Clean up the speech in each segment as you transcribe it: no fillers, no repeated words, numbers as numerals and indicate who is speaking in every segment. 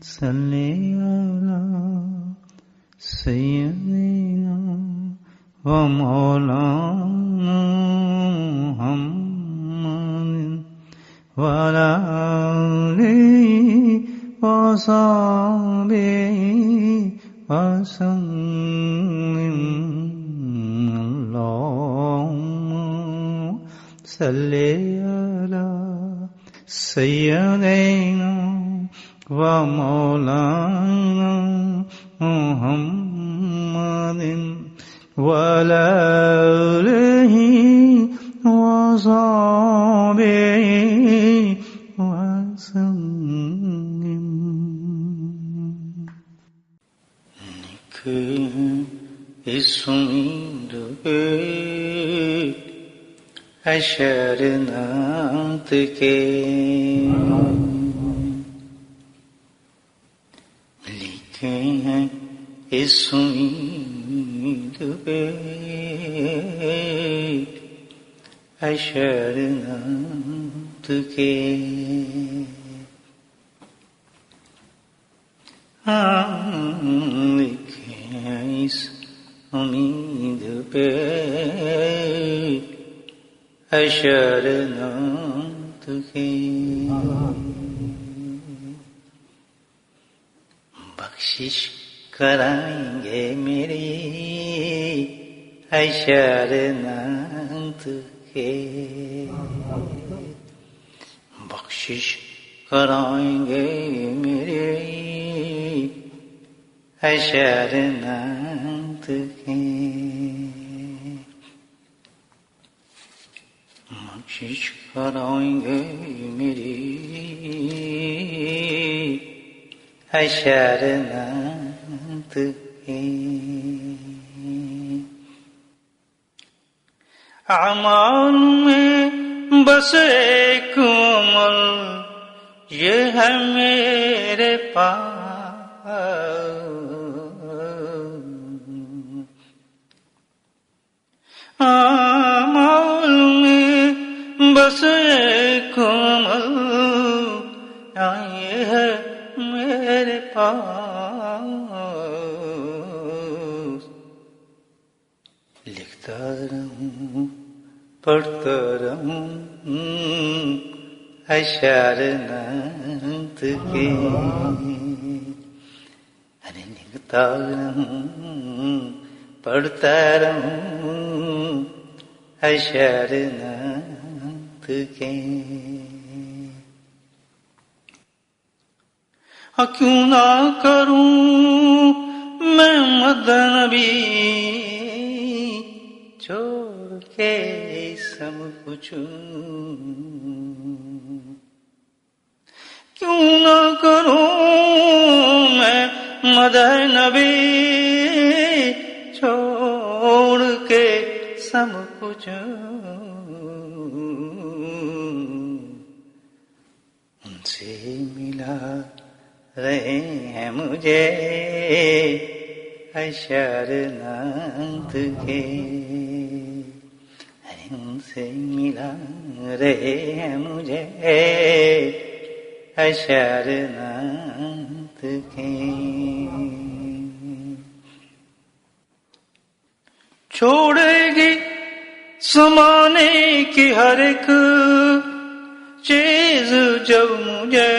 Speaker 1: صلی علی سیدنا و مولانا محمد و علی آلہ و صحبہ وسلم اللہم صلی علی سیدنا و مولانا محمد و علی آلہ و صحبہ وسلم. اسمید حشر نات کے لکھے ہیں اسمید حشر نات کے لکھے ہیں اس امید پہ حشر نات کے بخشش کرائیں گے میری حشر نات کے بخشش کرائیں گے میری حشر نات کے بخشش کرائیں گے میری حشر نات کے. اعمال میں بس ایک عمل یہ ہے میرے پاس، اعمال میں بس ایک عمل یہ ہے میرے پاس. لکھتا رہوں پڑھتا رہوں حشر نات کے، ارے لکھتا رہوں پڑھتا رہوں حشر نات کے. کیوں نہ کروں میں مد نبی چھوڑ کے سب کچھ، کیوں نہ کروں میں مد نبی چھوڑ کے سب کچھ. ان سے ملا رہے ہیں مجھے حشر نات کے، ان سے ملا رہے ہیں مجھے حشر نات کے. چھوڑے گی زمانے کی ہر ایک چیز جب مجھے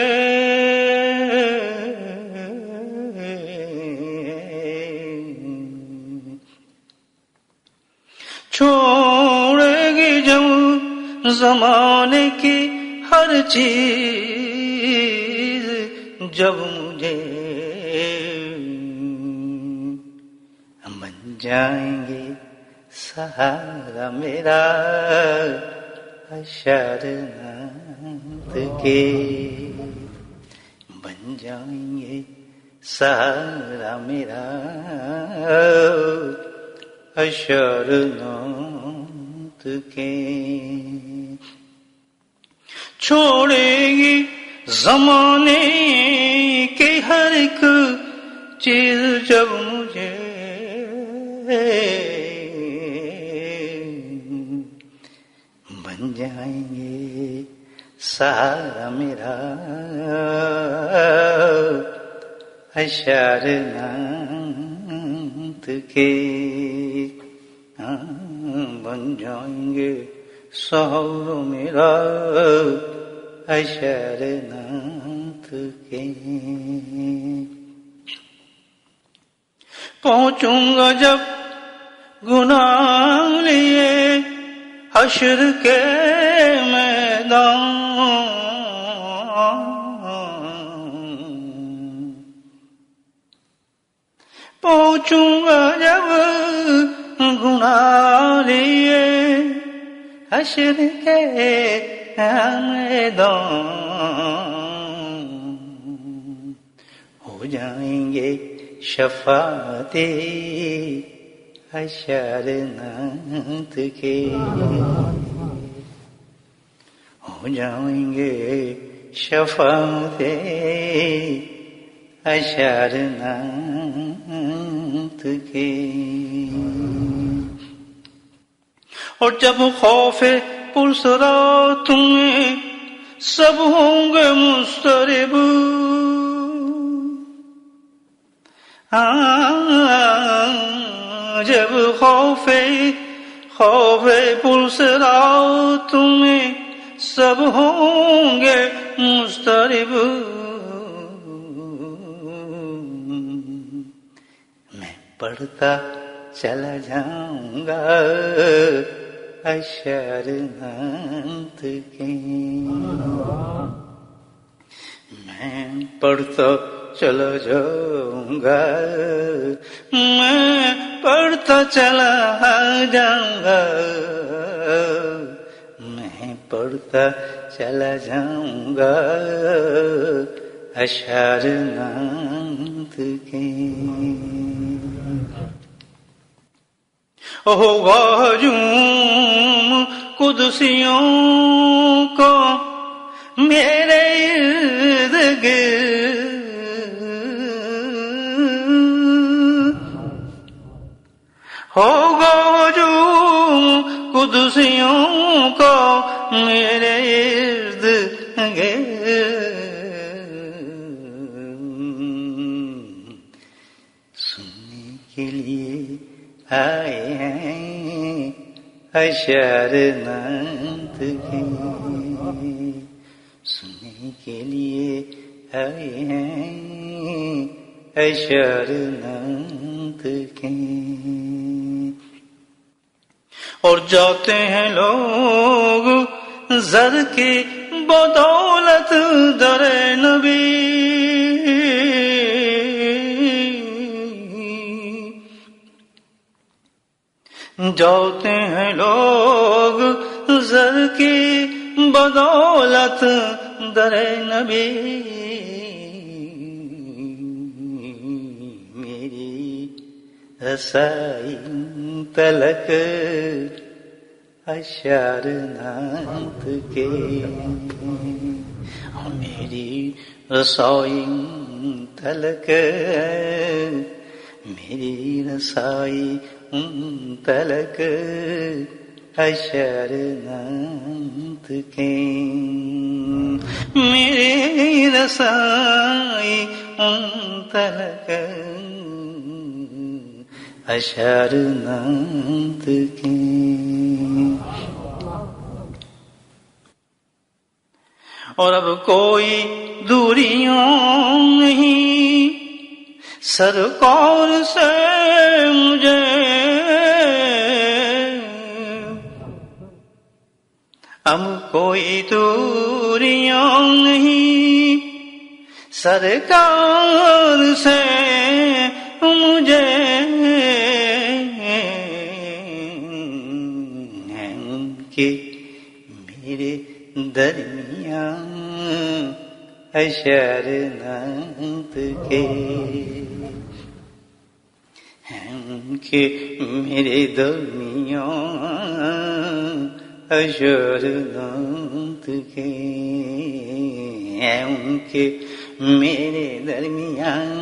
Speaker 1: چھوڑے گی جب زمانے کی ہر چیز جب مجھے بن جائیں گے سہارا میرا حشر نات کے، بن جائیں گے سہارا میرا حشر نات کے. چھوڑے گی زمانے کی ہر ایک چیز جب مجھے بن جائیں گے سہارا میرا حشرنات کے بن جائیں گے سحور میرا حشرنات کے. پہنچوں گا جب گناہ لیے حشر کے میدان، پہنچوں گا جب گناہ لیے حشر کے میدان، ہو جائیں گے شفاعت حشرنات کے، ہو جائیں گے شفاعت حشرنات کے. اور جب خوف پرسرات میں سب ہوں گے مضطرب، جب خوف پرسرات میں سب ہوں گے مضطرب، میں پڑھتا چلا جاؤں گا حشرنات کے. میں پڑھتا چلا جاؤں گا، میں پڑھتا چلا جاؤں گا، میں پڑھتا چلا جاؤں گا حشرنات کے. ہوگا ہجوم قدسیوں کو میرے ارد گرد، ہوگا ہجوم قدسیوں کو میرے ارد گرد، سننے کے لیے آئے ہیں حشرنات کے، سننے کے لیے آئے ہیں حشرنات کے. اور جاتے ہیں لوگ زر کی بدولت در نبی، جاتے ہیں لوگ زر کی بدولت در نبی، میری رسائی تلک حشرنات کے، میری رسائی تلک، میری رسائی تلک حشرنات کے، میری رسائی تلک حشرنات کے. اور اب کوئی دوریاں نہیں سرکار سے مجھے، اب کوئی دوریاں نہیں سرکار سے مجھے، ہیں ان کے میرے درمیان حشرنات کے، ہیں ان کے میرے درمیان حشرنات کے، ہیں ان کے میرے درمیان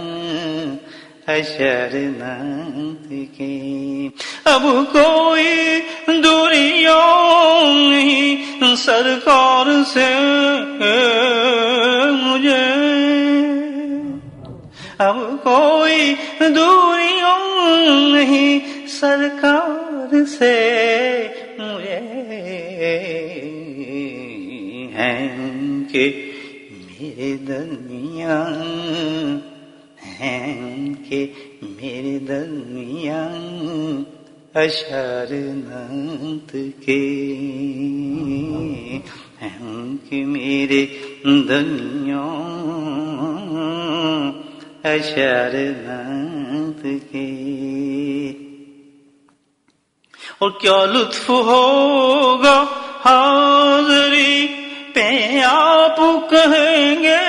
Speaker 1: حشرنات کے. اب کوئی دوریاں نہیں سرکار سے مجھے، اب سے مجھے ہیں کہ میرے درمیان، ہیں کہ میرے درمیان اشعار نعت کے، ہیں کہ میرے درمیان اشعار نعت کے۔ اور کیا لطف ہوگا حاضری پہ آپ کہیں گے،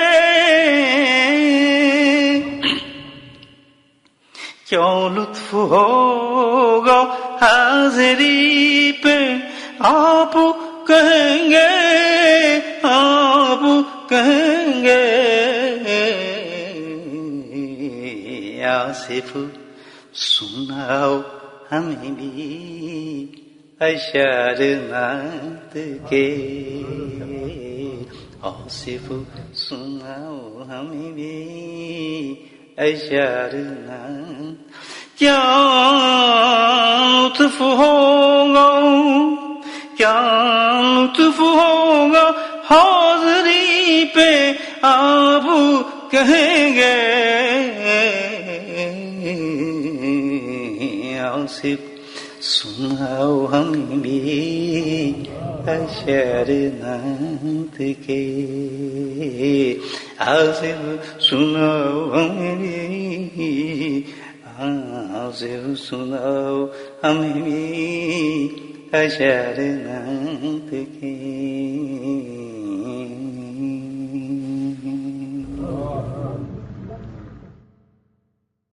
Speaker 1: کیا لطف ہوگا حاضری پہ آپ کہیں گے، آپ کہیں گے آصف سناؤ ہمیں بھی اشعار نعت کے، آصف سناؤ ہمیں بھی اشعار نعت۔ کیا لطف ہوگا، کیا لطف ہوگا حاضری پہ آپ کہیں گے، آصف سناؤ ہمیں بھی اشعار نعت کے، آصف سناؤ ہمیں بھی، آصف سناؤ ہمیں بھی اشعار نعت کے۔